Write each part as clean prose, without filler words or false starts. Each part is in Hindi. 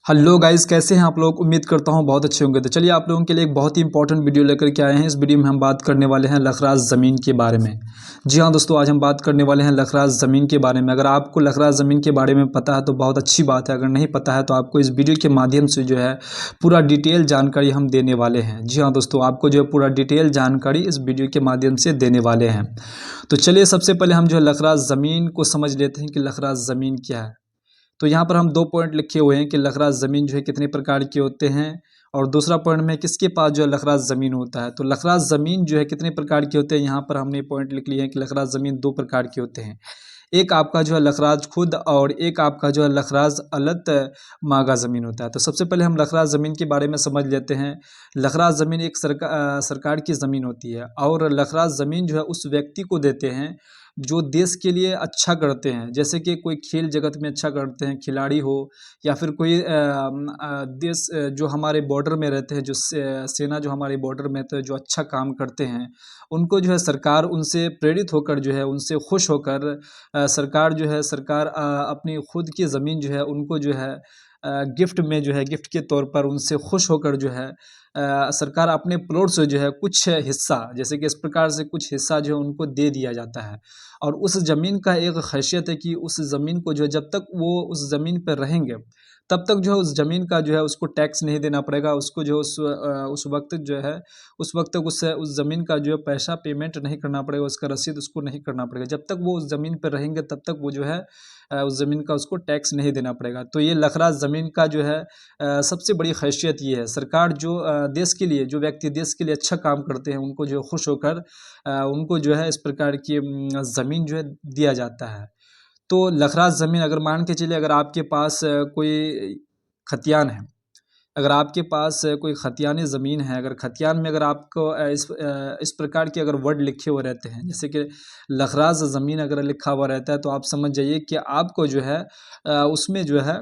हेलो गाइस, कैसे हैं आप लोग। उम्मीद करता हूं बहुत अच्छे होंगे। तो चलिए आप लोगों के लिए एक बहुत ही इंपॉर्टेंट वीडियो लेकर के आए हैं। इस वीडियो में हम बात करने वाले हैं लखराज ज़मीन के बारे में। जी हाँ दोस्तों, आज हम बात करने वाले हैं लखराज ज़मीन के बारे में। अगर आपको लखराज ज़मीन के बारे में पता है तो बहुत अच्छी बात है। अगर नहीं पता है तो आपको इस वीडियो के माध्यम से जो है पूरा डिटेल जानकारी हम देने वाले हैं। जी हाँ दोस्तों, आपको जो है पूरा डिटेल जानकारी इस वीडियो के माध्यम से देने वाले हैं। तो चलिए सबसे पहले हम जो है लखराज ज़मीन को समझ लेते हैं कि लखराज ज़मीन क्या है। तो यहाँ पर हम 2 पॉइंट लिखे हुए हैं कि लखराज ज़मीन जो है कितने प्रकार के होते हैं, और दूसरा पॉइंट में किसके पास जो है लखराज ज़मीन होता है। तो लखराज ज़मीन जो है कितने प्रकार के होते हैं, यहाँ पर हमने पॉइंट लिख लिए हैं कि लखराज ज़मीन 2 प्रकार के होते हैं। एक आपका जो है लखराज खुद, और एक आपका जो है लखराज अलत मागा ज़मीन होता है। तो सबसे पहले हम लखराज ज़मीन के बारे में समझ लेते हैं। लखराज ज़मीन एक सरकार की ज़मीन होती है, और लखराज ज़मीन जो है उस व्यक्ति को देते हैं जो देश के लिए अच्छा करते हैं। जैसे कि कोई खेल जगत में अच्छा करते हैं, खिलाड़ी हो, या फिर कोई देश जो हमारे बॉर्डर में रहते हैं, जो सेना जो हमारे बॉर्डर में रहते हैं, जो अच्छा काम करते हैं, उनको जो है सरकार उनसे प्रेरित होकर जो है उनसे खुश होकर सरकार अपनी खुद की ज़मीन जो है उनको जो है गिफ्ट में जो है गिफ्ट के तौर पर उनसे खुश होकर जो है सरकार अपने प्लॉट से जो है कुछ हिस्सा, जैसे कि इस प्रकार से कुछ हिस्सा जो है उनको दे दिया जाता है। और उस ज़मीन का एक ख़ासियत है कि उस ज़मीन को जो है जब तक वो उस ज़मीन पर रहेंगे तब तक जो है उस ज़मीन का जो है उसको टैक्स नहीं देना पड़ेगा। उसको जो उस वक्त जो है उस वक्त तक उस ज़मीन का जो है पैसा पेमेंट नहीं करना पड़ेगा, उसका रसीद उसको नहीं करना पड़ेगा। जब तक वो उस ज़मीन पर रहेंगे तब तक वो जो है उस ज़मीन का उसको टैक्स नहीं देना पड़ेगा। तो ये लखराज ज़मीन का जो है सबसे बड़ी ख़ासियत ये है। सरकार जो देश के लिए, जो व्यक्ति देश के लिए अच्छा काम करते हैं उनको जो खुश होकर उनको जो है इस प्रकार की ज़मीन जो है दिया जाता है। तो लखराज ज़मीन, अगर मान के चलिए अगर आपके पास कोई खतियान है, अगर आपके पास कोई खतियानी ज़मीन है, अगर खतियान में अगर आपको इस प्रकार के अगर वर्ड लिखे हुए रहते हैं, जैसे कि लखराज ज़मीन अगर लिखा हुआ रहता है, तो आप समझ जाइए कि आपको जो है उसमें जो है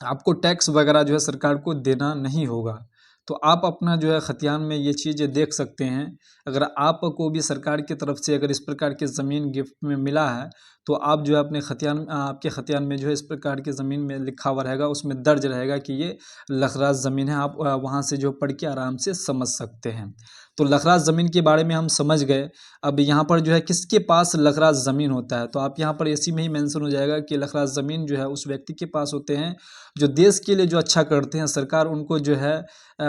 आपको टैक्स वगैरह जो है सरकार को देना नहीं होगा। तो आप अपना जो है खतियान में ये चीज़ें देख सकते हैं। अगर आपको भी सरकार की तरफ से अगर इस प्रकार की ज़मीन गिफ्ट में मिला है, तो आप जो है अपने खतियान, आपके खतियान में जो है इस प्रकार की ज़मीन में लिखा हुआ रहेगा, उसमें दर्ज रहेगा कि ये लखराज ज़मीन है। आप वहाँ से जो पढ़ के आराम से समझ सकते हैं। तो लखराज ज़मीन के बारे में हम समझ गए। अब यहाँ पर जो है किसके पास लखराज ज़मीन होता है, तो आप यहाँ पर इसी में ही मेंशन हो जाएगा कि लखराज ज़मीन जो है उस व्यक्ति के पास होते हैं जो देश के लिए जो अच्छा करते हैं। सरकार उनको जो है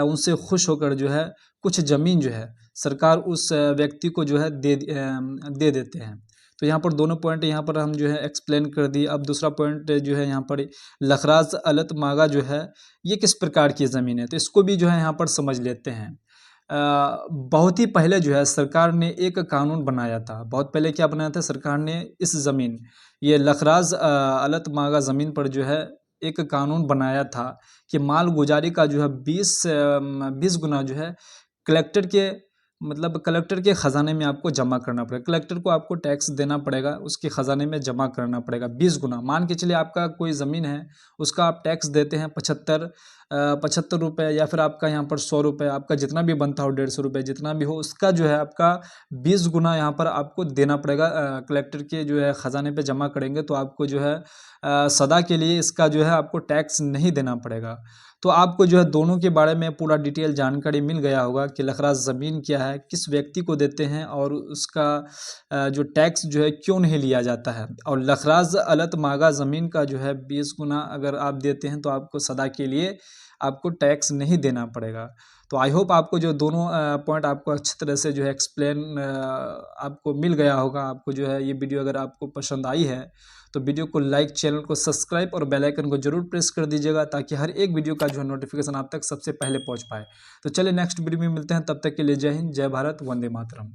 उनसे खुश होकर जो है कुछ ज़मीन जो है सरकार उस व्यक्ति को जो है दे देते हैं। तो यहाँ पर दोनों पॉइंट यहाँ पर हम जो है एक्सप्लेन कर दिए। अब दूसरा पॉइंट जो है यहाँ पर लखराज अलत मागा जो है ये किस प्रकार की ज़मीन है, तो इसको भी जो है यहाँ पर समझ लेते हैं। बहुत ही पहले जो है सरकार ने एक कानून बनाया था। बहुत पहले क्या बनाया था सरकार ने, इस ज़मीन, ये लखराज अलत मागा ज़मीन पर जो है एक कानून बनाया था कि मालगुजारी का जो है 20 गुना जो है कलेक्टर के, मतलब कलेक्टर के ख़जाने में आपको जमा करना पड़ेगा। कलेक्टर को आपको टैक्स देना पड़ेगा, उसके ख़जाने में जमा करना पड़ेगा 20 गुना। मान के चलिए आपका कोई ज़मीन है, उसका आप टैक्स देते हैं 75 रुपये, या फिर आपका यहाँ पर 100 रुपये, आपका जितना भी बनता हो 150 रुपये, जितना भी हो उसका जो है आपका 20 गुना यहाँ पर आपको देना पड़ेगा। कलेक्टर के जो है ख़जाने पे जमा करेंगे तो आपको जो है सदा के लिए इसका जो है आपको टैक्स नहीं देना पड़ेगा। तो आपको जो है दोनों के बारे में पूरा डिटेल जानकारी मिल गया होगा कि लखराज ज़मीन क्या है, किस व्यक्ति को देते हैं, और उसका जो टैक्स जो है क्यों नहीं लिया जाता है। और लखराज अलत मागा ज़मीन का जो है 20 गुना अगर आप देते हैं तो आपको सदा के लिए आपको टैक्स नहीं देना पड़ेगा। तो आई होप आपको जो दोनों पॉइंट आपको अच्छी तरह से जो है एक्सप्लेन आपको मिल गया होगा। आपको जो है ये वीडियो अगर आपको पसंद आई है तो वीडियो को लाइक, चैनल को सब्सक्राइब और बेल आइकन को जरूर प्रेस कर दीजिएगा, ताकि हर एक वीडियो का जो है नोटिफिकेशन आप तक सबसे पहले पहुंच पाए। तो चलिए नेक्स्ट वीडियो में मिलते हैं, तब तक के लिए जय हिंद, जय भारत, वंदे मातरम।